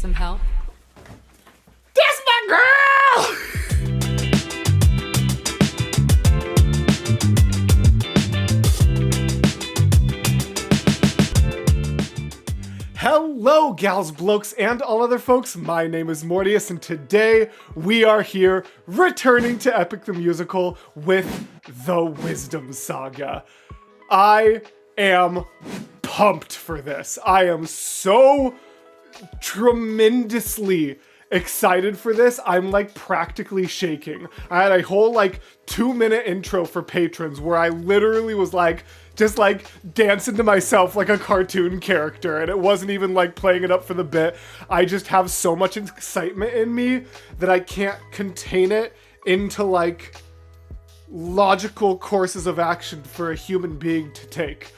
some help? That's my girl! Hello, gals, blokes, and all other folks. My name is Mortius, and today we are here returning to Epic the Musical with The Wisdom Saga. I am pumped for this. I am so tremendously excited for this. I'm like practically shaking. I had a whole 2-minute intro for patrons where I literally was just dancing to myself like a cartoon character, and it wasn't even playing it up for the bit. I just have so much excitement in me that I can't contain it into logical courses of action for a human being to take.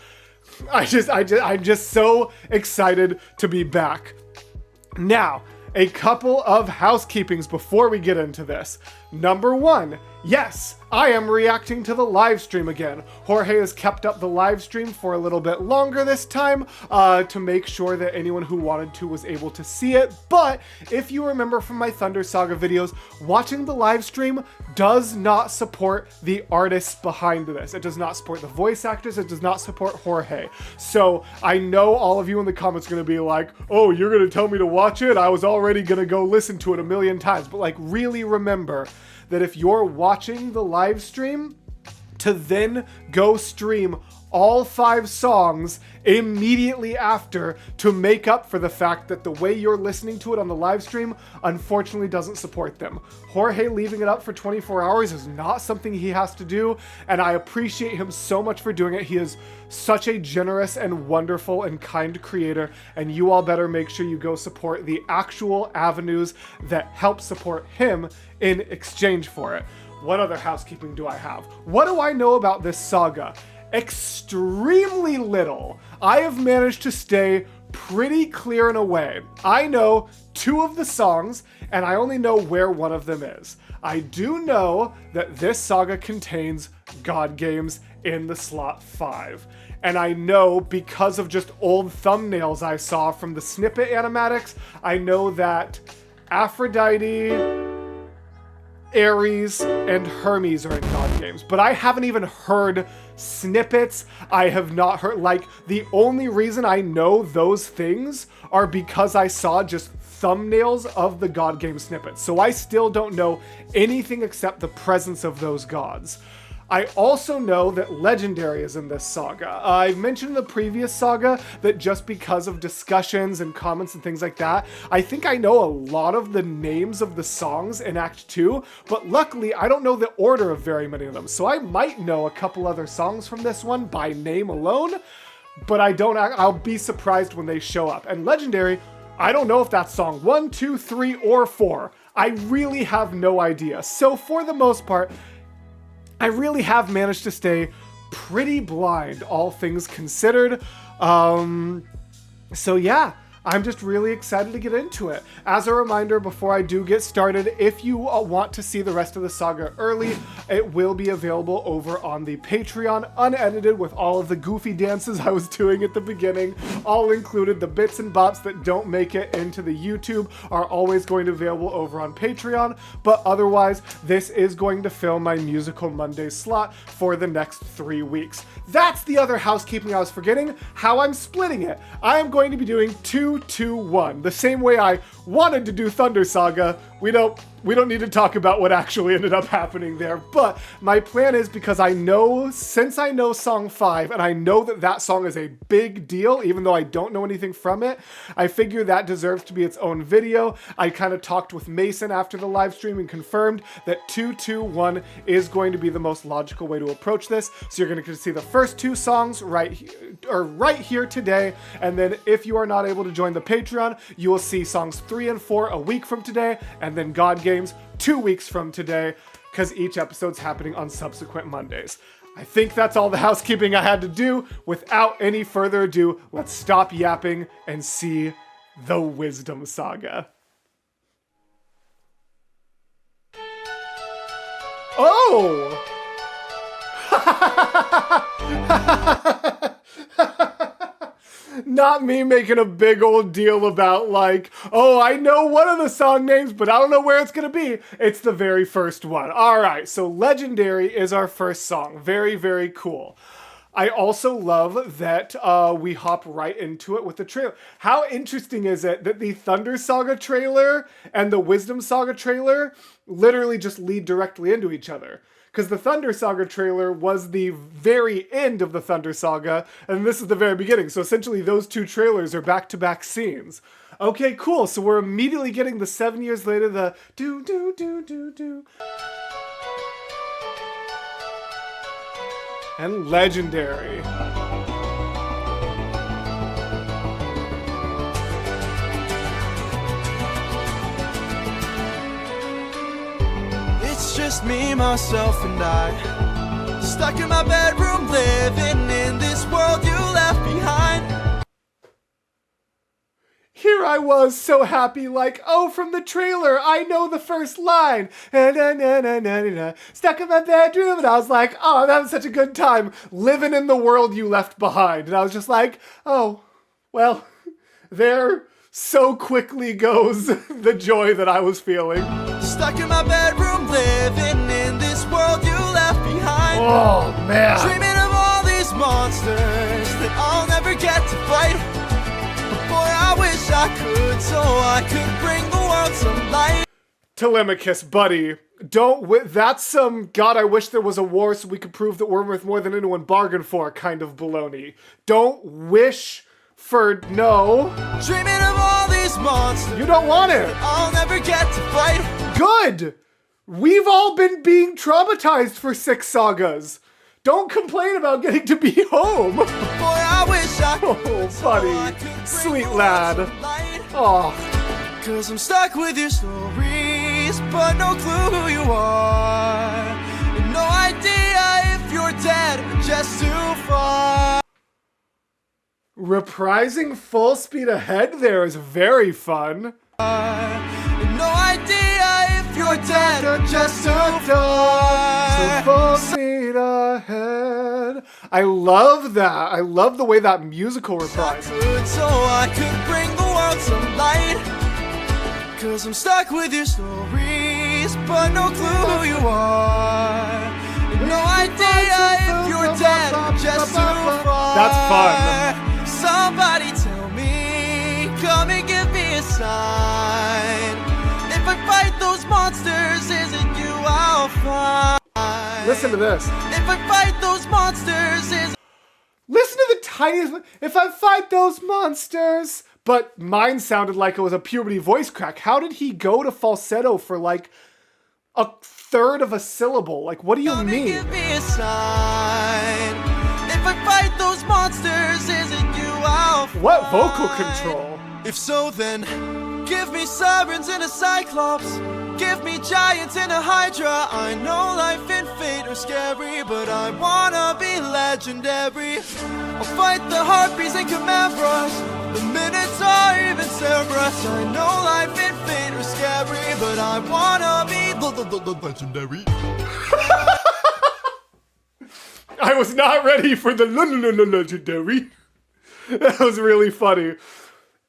I'm just so excited to be back. Now, a couple of housekeepings before we get into this. Number one, yes, I am reacting to the live stream again. Jorge has kept up the live stream for a little bit longer this time to make sure that anyone who wanted to was able to see it. But if you remember from my Thunder Saga videos, watching the live stream does not support the artists behind this. It does not support the voice actors. It does not support Jorge. So I know all of you in the comments are going to be like, oh, you're going to tell me to watch it? I was already going to go listen to it a million times. But really remember that if you're watching the live stream, to then go stream all 5 songs immediately after to make up for the fact that the way you're listening to it on the live stream unfortunately doesn't support them. Jorge leaving it up for 24 hours is not something he has to do, and I appreciate him so much for doing it. He is such a generous and wonderful and kind creator, and you all better make sure you go support the actual avenues that help support him in exchange for it. What other housekeeping do I have? What do I know about this saga? Extremely little. I have managed to stay pretty clear and away. I know 2 of the songs, and I only know where one of them is. I do know that this saga contains God Games in the slot 5. And I know because of just old thumbnails I saw from the snippet animatics, I know that Aphrodite, Ares, and Hermes are in God Games, but I haven't even heard snippets. I have not heard, the only reason I know those things are because I saw just thumbnails of the God Game snippets. So I still don't know anything except the presence of those gods. I also know that Legendary is in this saga. I've mentioned in the previous saga that just because of discussions and comments and things like that, I think I know a lot of the names of the songs in Act 2, but luckily I don't know the order of very many of them. So I might know a couple other songs from this one by name alone, but I'll be surprised when they show up. And Legendary, I don't know if that's song 1, 2, 3, or 4. I really have no idea. So for the most part, I really have managed to stay pretty blind, all things considered. So yeah, I'm just really excited to get into it. As a reminder, before I do get started, if you want to see the rest of the saga early, it will be available over on the Patreon, unedited, with all of the goofy dances I was doing at the beginning, all included. The bits and bops that don't make it into the YouTube are always going to be available over on Patreon, but otherwise, this is going to fill my Musical Monday slot for the next 3 weeks. That's the other housekeeping I was forgetting, how I'm splitting it. I am going to be doing 2-2-1, the same way I wanted to do Thunder Saga. We don't need to talk about what actually ended up happening there, but my plan is, because since I know song 5, and I know that song is a big deal, even though I don't know anything from it, I figure that deserves to be its own video. I kind of talked with Mason after the live stream and confirmed that 2-2-1 is going to be the most logical way to approach this. So you're going to see the first 2 songs right here today, and then if you are not able to join the Patreon, you will see songs 3 and 4 a week from today, and then God Games 2 weeks from today, because each episode's happening on subsequent Mondays. I think that's all the housekeeping I had to do. Without any further ado, let's stop yapping and see The Wisdom Saga. Oh! not me making a big old deal about like, oh, I know one of the song names, but I don't know where it's gonna be. It's the very first one. All right, so Legendary is our first song. Very, very cool. I also love that we hop right into it with the trailer. How interesting is it that the Thunder Saga trailer and the Wisdom Saga trailer literally just lead directly into each other? Because the Thunder Saga trailer was the very end of the Thunder Saga, and this is the very beginning. So essentially those two trailers are back-to-back scenes. Okay, cool. So we're immediately getting the 7 years later, the do. And Legendary. It's just me, myself, and I, stuck in my bedroom, living in this world you left behind. Here I was so happy, like, oh, from the trailer, I know the first line. Stuck in my bedroom, and I was like, oh, that was such a good time living in the world you left behind. And I was just like, oh, well, there so quickly goes the joy that I was feeling. Stuck in my bedroom, living in this world you left behind. Oh, man. Dreaming of all these monsters that I'll never get to fight. Boy, I wish I could, so I could bring the world some light. Telemachus, buddy, that's some God, I wish there was a war so we could prove that we're worth more than anyone bargained for kind of baloney. Don't wish for no. Dreaming of all these monsters. You don't want it. I'll never get to fight. Good. We've all been being traumatized for 6 sagas. Don't complain about getting to be home. Boy, I wish I could. Oh, buddy. Sweet lad. Oh. Cause I'm stuck with your stories, but no clue who you are. And no idea if you're dead or just too far. Reprising Full Speed Ahead there is very fun. And no idea if you're dead or just too far. So full speed ahead. I love that. I love the way that musical reprises. So I could bring the world some light. Cause I'm stuck with your stories, but no clue who you are. And no idea if you're dead or just too far. That's fun. Somebody tell me, come and give me a sign. If I fight those monsters, is it you I'll find? Listen to this. If I fight those monsters, is Listen to the tiniest. If I fight those monsters. But mine sounded like it was a puberty voice crack. How did he go to falsetto for like a third of a syllable? Like, what do you mean? Give me a sign. If I fight those monsters, is it you I'll find? What vocal control? If so, then give me sirens and a cyclops. Give me giants and a hydra. I know life and fate are scary, but I wanna be legendary. I'll fight the harpies and chimeras, the minotaur, even Cerberus. I know life and fate are scary, but I wanna be legendary. I was not ready for the legendary. That was really funny.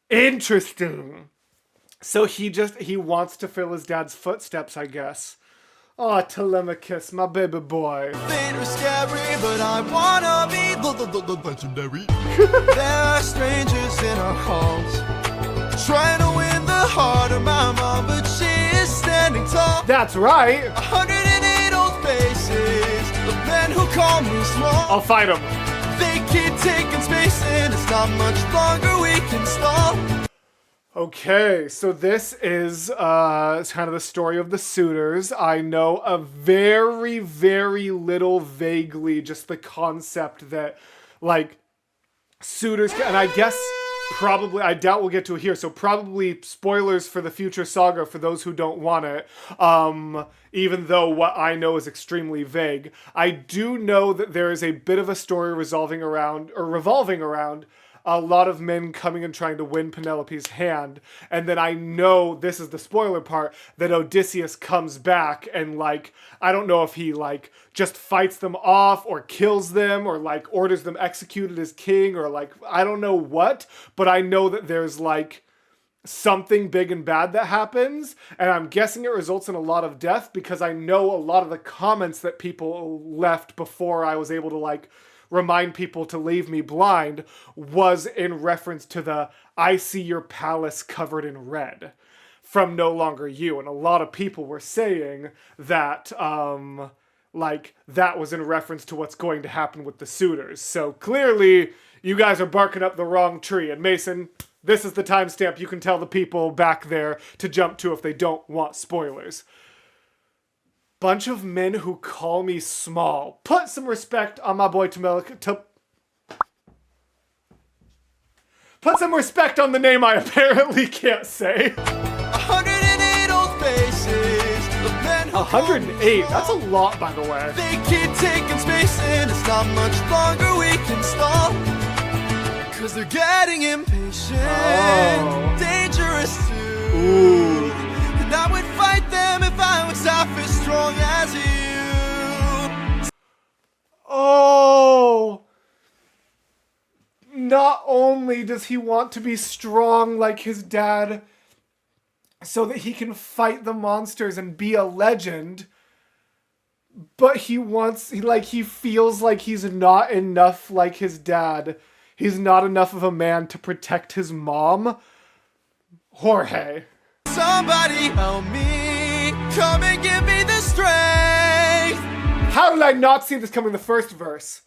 Interesting. So he wants to fill his dad's footsteps, I guess. Oh, Telemachus, my baby boy. Fate are scary, but I wanna be legendary. There are strangers in our halls, trying to win the heart of my mom, but she is standing tall. That's right. 108 old faces of men who call me small. I'll fight him. They keep taking space, and it's not much longer we can stall. Okay, so this is kind of the story of the suitors. I know a very, very little vaguely just the concept that, like, suitors can, and I guess probably, I doubt we'll get to it here, so probably spoilers for the future saga for those who don't want it, even though what I know is extremely vague. I do know that there is a bit of a story revolving around a lot of men coming and trying to win Penelope's hand. And then I know, this is the spoiler part, that Odysseus comes back and like, I don't know if he like just fights them off or kills them or like orders them executed as king or like, I don't know what, but I know that there's like something big and bad that happens, and I'm guessing it results in a lot of death because I know a lot of the comments that people left before I was able to like remind people to leave me blind was in reference to the "I see your palace covered in red" from No Longer You, and a lot of people were saying that like that was in reference to what's going to happen with the suitors. So clearly you guys are barking up the wrong tree, and Mason, this is the timestamp you can tell the people back there to jump to if they don't want spoilers. Bunch of men who call me small. Put some respect on my boy Put some respect on the name I apparently can't say. 108 old faces of men who 108, that's a lot, by the way. They keep taking space and it's not much longer we can stall. Cause they're getting impatient, dangerous too. Ooh. And I would fight them if I was half as strong as you. Oh! Not only does he want to be strong like his dad so that he can fight the monsters and be a legend, but he feels like he's not enough like his dad. He's not enough of a man to protect his mom. Jorge. Somebody help me, come and give me the strength. How did I not see this coming in the first verse?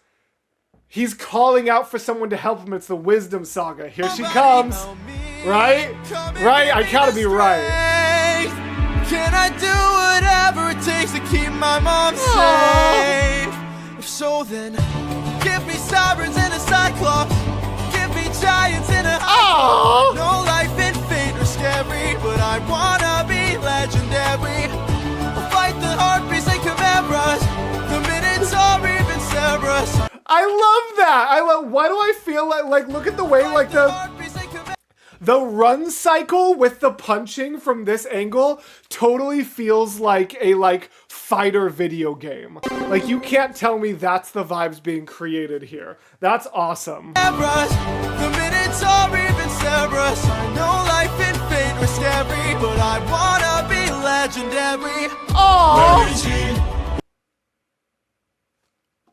He's calling out for someone to help him. It's the wisdom saga. Here she comes. Right? Right? I gotta be right. Can I do whatever it takes to keep my mom safe? If so, then give me sirens and a cyclops. Give me giants and a no life in fate or scary, but I wanna be legendary. I'll fight the harpies and chimeras, the Minotaur, even Cerberus. I love that. Why do I feel like look at the way like the run cycle with the punching from this angle totally feels like a fighter video game. Like you can't tell me that's the vibes being created here. That's awesome. The Minotaur, even Cerberus. I know life in fate was scary, but I wanna be legendary. Oh.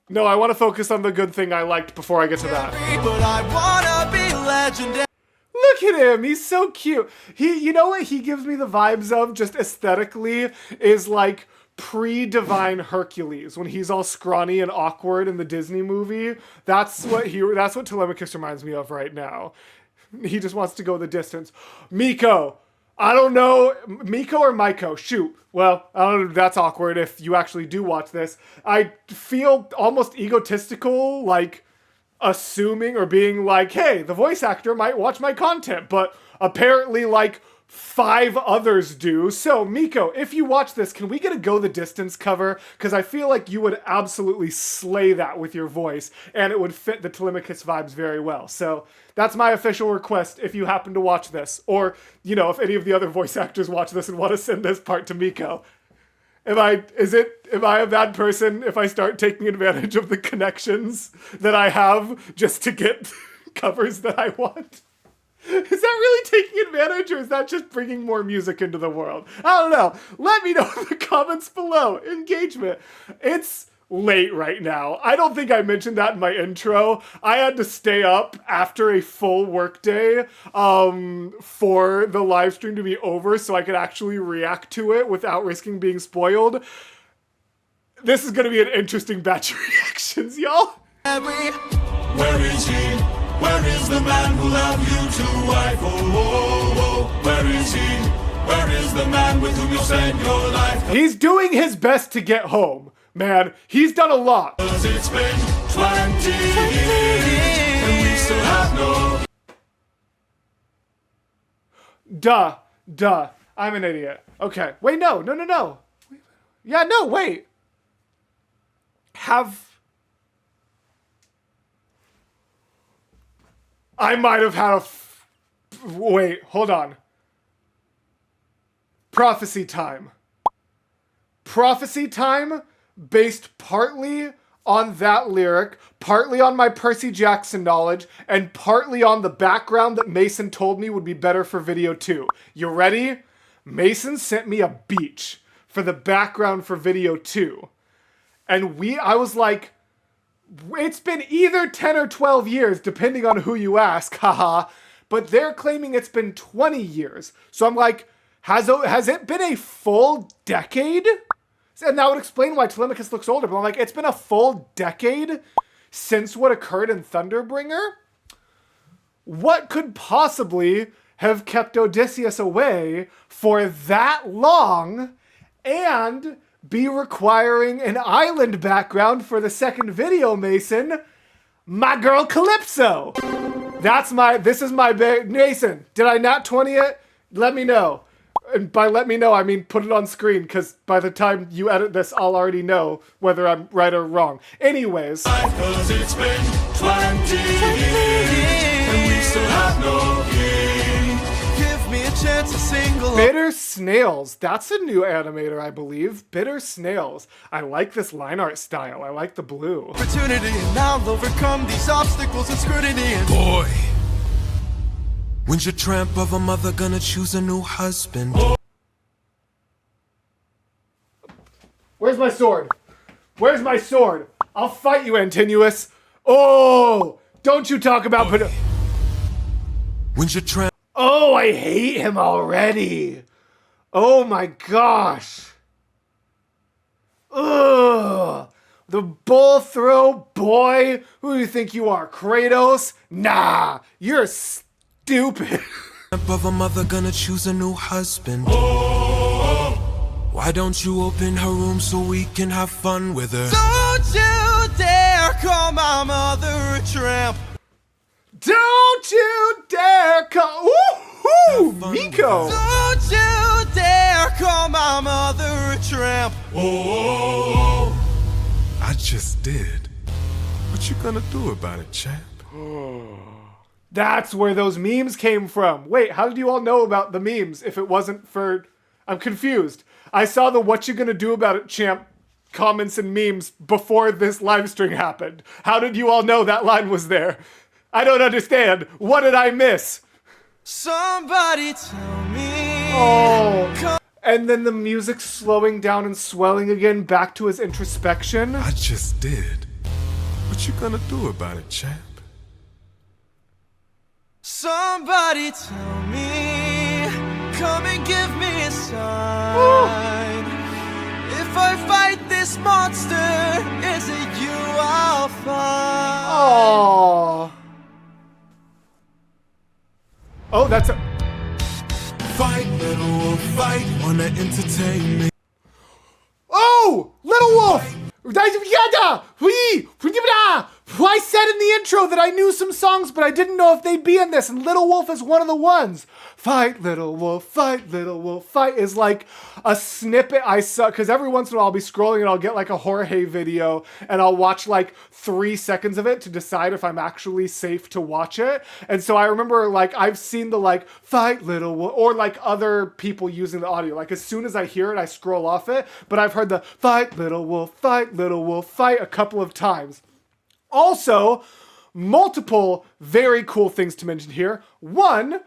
No, I want to focus on the good thing I liked before I get to that. But I wanna be legendary. Look at him, he's so cute. You know what he gives me the vibes of, just aesthetically, is like pre-Divine Hercules, when he's all scrawny and awkward in the Disney movie. That's what Telemachus reminds me of right now. He just wants to go the distance. Miko. I don't know, Miko or Maiko, shoot. Well, I don't know, that's awkward if you actually do watch this. I feel almost egotistical, like assuming or being like, hey, the voice actor might watch my content, but apparently like 5 others do. So Miko, if you watch this, can we get a Go the Distance cover? Because I feel like you would absolutely slay that with your voice, and it would fit the Telemachus vibes very well. So that's my official request if you happen to watch this. Or, you know, if any of the other voice actors watch this and want to send this part to Miko. Am I a bad person if I start taking advantage of the connections that I have just to get covers that I want? Is that really taking advantage, or is that just bringing more music into the world? I don't know. Let me know in the comments below. Engagement. It's late right now. I don't think I mentioned that in my intro. I had to stay up after a full workday for the live stream to be over so I could actually react to it without risking being spoiled. This is going to be an interesting batch of reactions, y'all. Where is he? Where is the man who loved you to wife? Oh, oh, oh, where is he? Where is the man with whom you spent your life? He's doing his best to get home, man. He's done a lot. 'Cause it's been 20 years, and we still have no... Duh. I'm an idiot. Okay. Wait, no. Yeah, no, wait. I might have had wait, hold on. Prophecy Time. Prophecy Time based partly on that lyric, partly on my Percy Jackson knowledge, and partly on the background that Mason told me would be better for video 2. You ready? Mason sent me a beach for the background for video 2. And I was like, it's been either 10 or 12 years, depending on who you ask, haha. But they're claiming it's been 20 years. So I'm like, has it been a full decade? And that would explain why Telemachus looks older. But I'm like, it's been a full decade since what occurred in Thunderbringer? What could possibly have kept Odysseus away for that long and be requiring an island background for the second video, Mason? My girl Calypso. This is my big, Mason, did I not 20 it? Let me know. And by let me know, I mean put it on screen, because by the time you edit this, I'll already know whether I'm right or wrong. Anyways. Cause it's been 20 years, and we still have no king. Give me a chance to single. Bitter Snails. That's a new animator, I believe. Bitter Snails. I like this line art style. I like the blue. Opportunity, and I'll overcome these obstacles and scrutiny. And Boy, when's your tramp of a mother gonna choose a new husband? Where's my sword? Where's my sword? I'll fight you, Antinuous. Oh, don't you talk about... When's your tramp? Oh, I hate him already. Oh my gosh. Ugh. The bull throw boy. Who do you think you are, Kratos? Nah, you're stupid. Of a mother gonna choose a new husband. Why don't you open her room so we can have fun with her? don't you dare call my mother a tramp. Don't you dare call... Ooh, Miko. Don't you dare call my mother a tramp. Oh, I just did. What you gonna do about it, champ? That's where those memes came from. Wait, how did you all know about the memes if it wasn't for... I'm confused. I saw the what you gonna do about it, champ comments and memes before this live stream happened. How did you all know that line was there? I don't understand. What did I miss? Somebody tell me. Oh. And then the music slowing down and swelling again back to his introspection. I just did. What you gonna do about it, champ? Somebody tell me. Come and give me a sign. If I fight this monster, is it you I'll find? Oh. Oh, that's a... Fight, little wolf, fight. Wanna entertain me? Oh! Little Wolf! I said in the intro that I knew some songs, but I didn't know if they'd be in this, and Little Wolf is one of the ones. Fight, little wolf, fight, little wolf, fight is like a snippet I saw, because every once in a while I'll be scrolling and I'll get like a Jorge video, and I'll watch like 3 seconds of it to decide if I'm actually safe to watch it. And so I remember like I've seen the like, fight, little wolf, or like other people using the audio. Like as soon as I hear it, I scroll off it, but I've heard the fight, little wolf, fight, a couple of times. Also, multiple very cool things to mention here. One,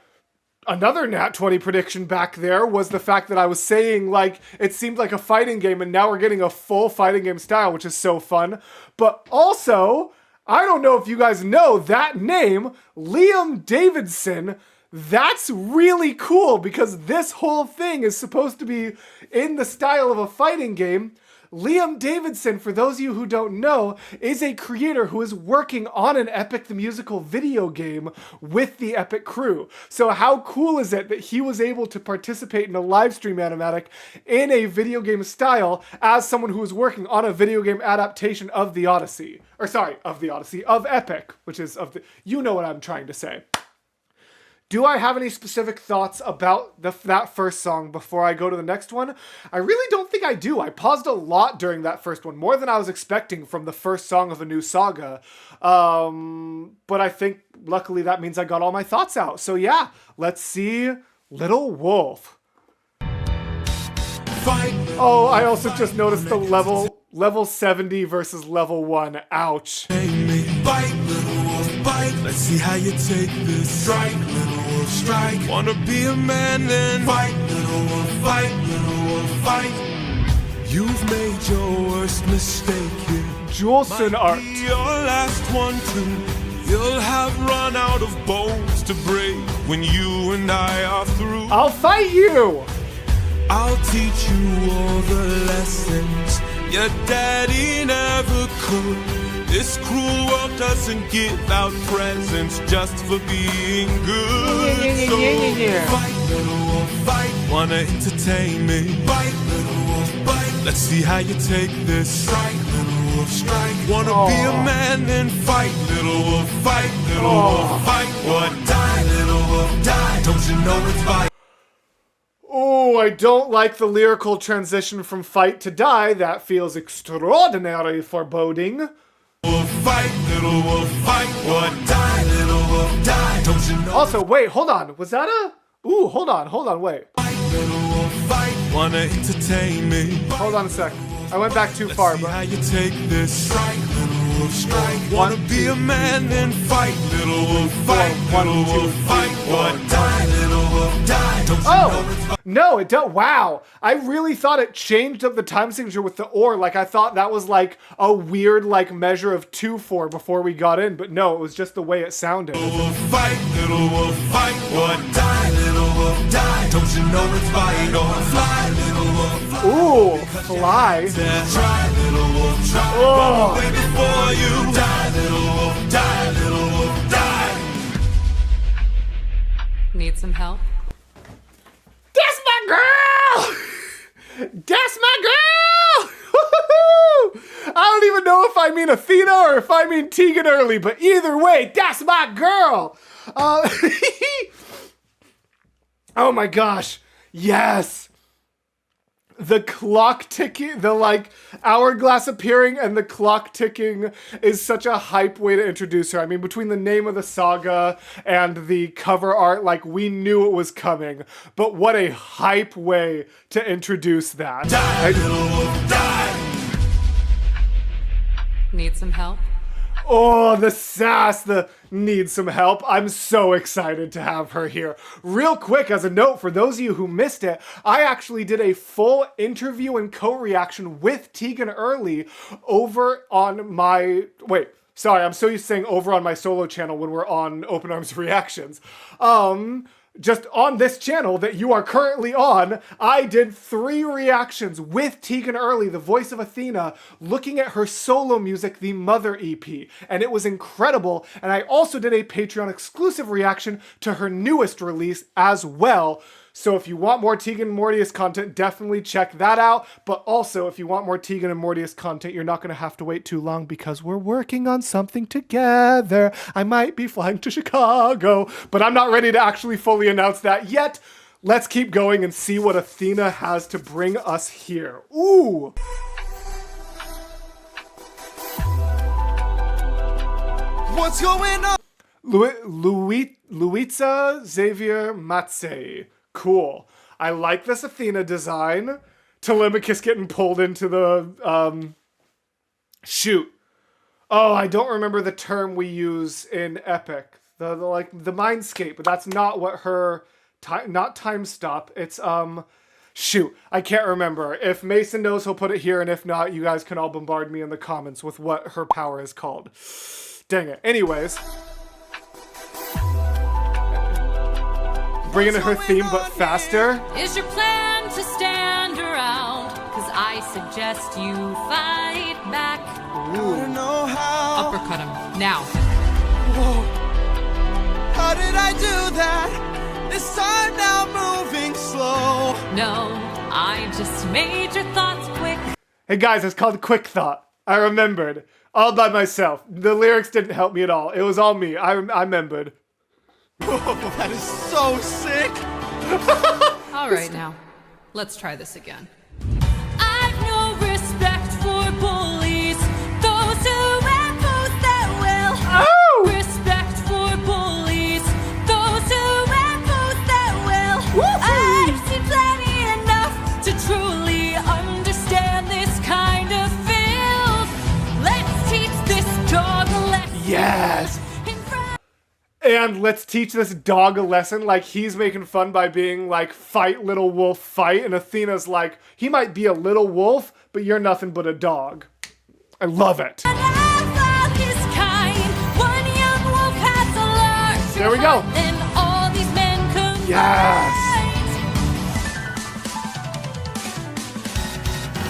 another Nat 20 prediction back there was the fact that I was saying, like, it seemed like a fighting game, and now we're getting a full fighting game style, which is so fun. But also, I don't know if you guys know that name, Liam Davidson. That's really cool, because this whole thing is supposed to be in the style of a fighting game. Liam Davidson, for those of you who don't know, is a creator who is working on an Epic the Musical video game with the Epic crew. So how cool is it that he was able to participate in a live stream animatic in a video game style as someone who is working on a video game adaptation of the Odyssey. Or sorry, of the Odyssey, of Epic, which is of the... You know what I'm trying to say. Do I have any specific thoughts about that first song before I go to the next one? I really don't think I do. I paused a lot during that first one, more than I was expecting from the first song of a new saga. But I think luckily that means I got all my thoughts out. So yeah, let's see Little Wolf. Fight. Oh, I also just noticed the level 70 versus level 1. Ouch. Fight, little wolf, fight. Let's see how you take this. Strike, little wolf, strike. Wanna be a man then? Fight, little wolf, fight, little wolf, fight. You've made your worst mistake here. Julson art. Be your last one too. You'll have run out of bones to break when you and I are through. I'll fight you. I'll teach you all the lessons your daddy never could. This cruel world doesn't give out presents just for being good. So fight, little wolf, fight. Wanna entertain me? Fight, little wolf, fight. Let's see how you take this. Strike, little wolf, strike. Wanna be a man, then fight, little wolf, fight, little wolf, fight. What? Die, little wolf, die. Don't you know it's fight? Oh, I don't like the lyrical transition from fight to die. That feels extraordinarily foreboding. Wolf, fight, little wolf, fight. What? Die, little wolf, die. Don't you know? Also, wait, hold on. Was that a... Ooh, hold on, wait. Fight, little wolf, fight. Wanna entertain me? Hold on a sec. I went back too far, See but... how you take this. Strike, little wolf, strike. Wanna be a man, then fight, little wolf, fight, little wolf, fight. What? Die, little wolf, die. Don't you know it's fight? No, it don't. Wow. I really thought it changed up the time signature with the or. Like, I thought that was like a weird, like, measure of 2/4 before we got in. But no, it was just the way it sounded. Little wolf, fight, little wolf, fight. What? Die, little wolf, die. Don't you know it's fight or fly, little wolf, fly. Ooh, fly. Try, little wolf, try. Oh. Run away before you die, little wolf, die, little wolf, die. Need some help? That's my girl! That's my girl! I don't even know if I mean Athena or if I mean Tegan Early, but either way, that's my girl! Oh my gosh, yes! The clock ticking, the like hourglass appearing and the clock ticking is such a hype way to introduce her. I mean, between the name of the saga and the cover art, like we knew it was coming, but what a hype way to introduce that. Die, little wolf, die. Need some help? Oh, the sass, the need some help. I'm so excited to have her here. Real quick, as a note, for those of you who missed it, I actually did a full interview and co-reaction with Tegan Early over on my... Wait, sorry, I'm so used to saying over on my solo channel when we're on Open Arms Reactions. Just on this channel that you are currently on, I did 3 reactions with Tegan Early, the voice of Athena, looking at her solo music, the Mother EP, and it was incredible. And I also did a Patreon exclusive reaction to her newest release as well. So if you want more Tegan and Mortius content, definitely check that out. But also, if you want more Tegan and Mortius content, you're not going to have to wait too long because we're working on something together. I might be flying to Chicago, but I'm not ready to actually fully announce that yet. Let's keep going and see what Athena has to bring us here. Ooh! What's going on? Luitza Xavier Matze. Cool. I like this Athena design. Telemachus getting pulled into the, shoot. Oh, I don't remember the term we use in Epic. The Mindscape, but that's not what her, not time stop. It's, shoot. I can't remember. If Mason knows, he'll put it here, and if not, you guys can all bombard me in the comments with what her power is called. Dang it. Anyways. Bringing in her theme, but faster. Is your plan to stand around? Cause I suggest you fight back. I don't know how. Uppercut him. Now. Whoa. How did I do that? This time now moving slow. No, I just made your thoughts quick. Hey guys, it's called Quick Thought. I remembered. All by myself. The lyrics didn't help me at all. It was all me. I remembered. Oh, that is so sick! All right, now, let's try this again. I've no respect for bullies, those who oppose their will. Oh! Respect for bullies, those who oppose their will. Woohoo! I've seen plenty enough to truly understand this kind of feels. Let's teach this dog a lesson. Yes! In front- And let's teach this dog a lesson. Like, he's making fun by being like, fight, little wolf, fight. And Athena's like, he might be a little wolf, but you're nothing but a dog. I love it. Of his kind, one young wolf has a larger There we go. heart than all these men combined. Yes.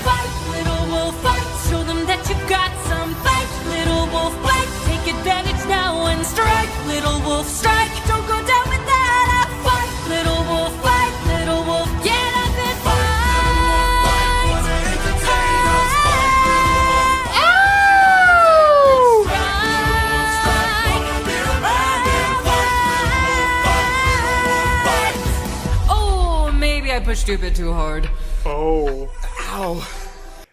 Fight, little wolf, fight. Show them that you've got some fight. Little wolf, fight. Take advantage now and strike. Little wolf, strike. Don't go down without a fight. Little wolf, fight. Little wolf, get up and fight. Oh, maybe I pushed you a bit too hard. Oh. Ow.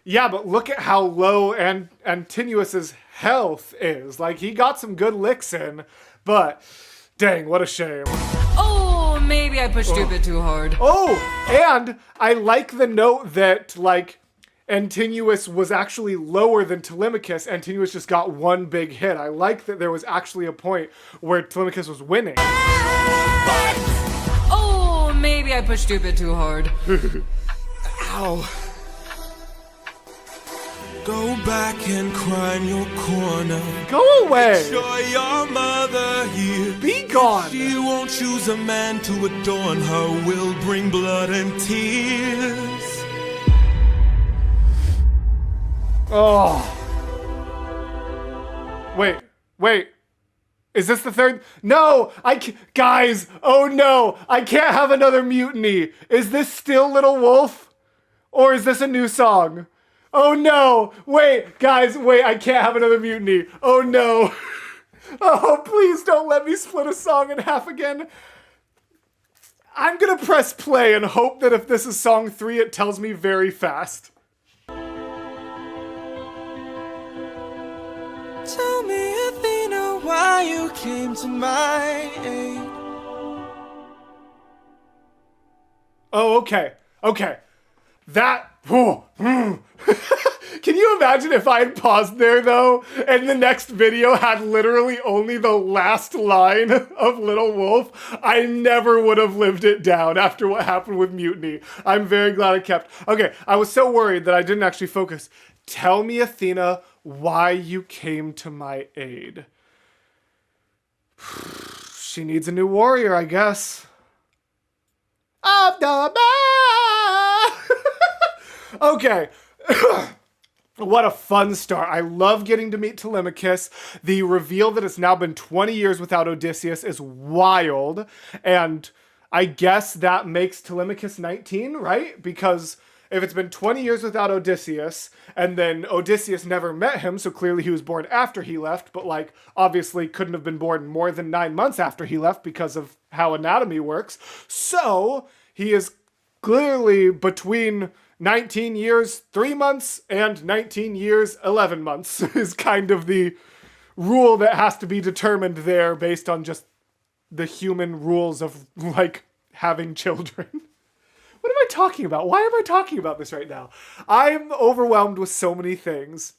Yeah, but look at how low Antinuous's health is. Like, he got some good licks in, but dang, what a shame. Oh, maybe I pushed you a bit too hard. Oh, and I like the note that, like, Antinuous was actually lower than Telemachus. Antinuous just got one big hit. I like that there was actually a point where Telemachus was winning. Oh, maybe I pushed you a bit too hard. Ow. Go back and cry in your corner. Go away! Sure, your mother here. Be gone! She won't choose a man to adorn her. Will bring blood and tears. Oh. Wait. Is this the third? No! Guys! Oh no! I can't have another mutiny! Is this still Little Wolf? Or is this a new song? Oh no! Wait, guys, wait, I can't have another mutiny. Oh no. Oh, please don't let me split a song in half again. I'm gonna press play and hope that if this is song 3, it tells me very fast. Tell me, Athena, why you came to my aid. Oh, okay. That. Can you imagine if I had paused there, though, and the next video had literally only the last line of Little Wolf? I never would have lived it down after what happened with Mutiny. I'm very glad I kept. Okay, I was so worried that I didn't actually focus. Tell me, Athena, why you came to my aid. She needs a new warrior, I guess. Of the Okay. What a fun start. I love getting to meet Telemachus. The reveal that it's now been 20 years without Odysseus is wild. And I guess that makes Telemachus 19, right? Because if it's been 20 years without Odysseus, and then Odysseus never met him, so clearly he was born after he left, but like obviously couldn't have been born more than 9 months after he left because of how anatomy works. So he is clearly between 19 years, 3 months, and 19 years, 11 months is kind of the rule that has to be determined there based on just the human rules of, like, having children. What am I talking about? Why am I talking about this right now? I'm overwhelmed with so many things.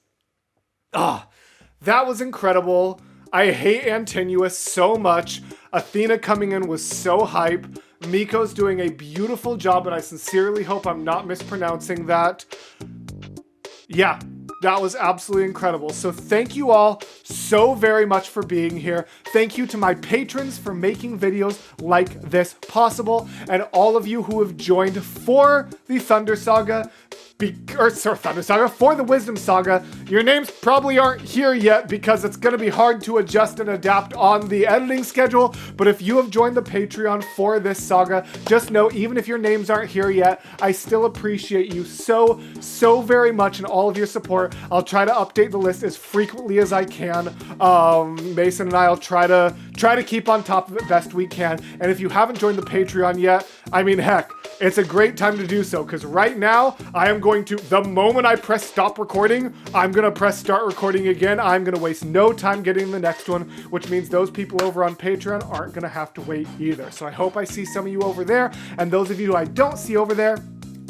That was incredible. I hate Antinuous so much. Athena coming in was so hype. Miko's doing a beautiful job, and I sincerely hope I'm not mispronouncing that. Yeah, that was absolutely incredible. So thank you all so very much for being here. Thank you to my patrons for making videos like this possible, and all of you who have joined for the Thunder Saga. Thunder Saga, for the Wisdom Saga. Your names probably aren't here yet because it's going to be hard to adjust and adapt on the editing schedule, but if you have joined the Patreon for this saga, just know, even if your names aren't here yet, I still appreciate you so very much and all of your support. I'll try to update the list as frequently as I can. Mason and I will try to keep on top of it best we can, and if you haven't joined the Patreon yet, I mean, heck, it's a great time to do so, because right now, I am going to, the moment I press stop recording, I'm going to press start recording again. I'm going to waste no time getting the next one, which means those people over on Patreon aren't going to have to wait either. So I hope I see some of you over there, and those of you who I don't see over there,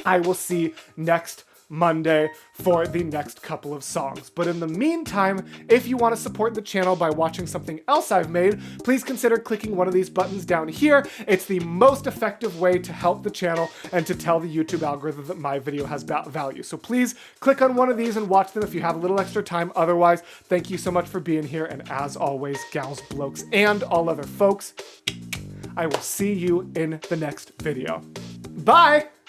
I will see next Monday for the next couple of songs. But in the meantime, if you want to support the channel by watching something else I've made, please consider clicking one of these buttons down here. It's the most effective way to help the channel and to tell the YouTube algorithm that my video has value. So please click on one of these and watch them if you have a little extra time. Otherwise, thank you so much for being here. And as always, gals, blokes, and all other folks, I will see you in the next video. Bye!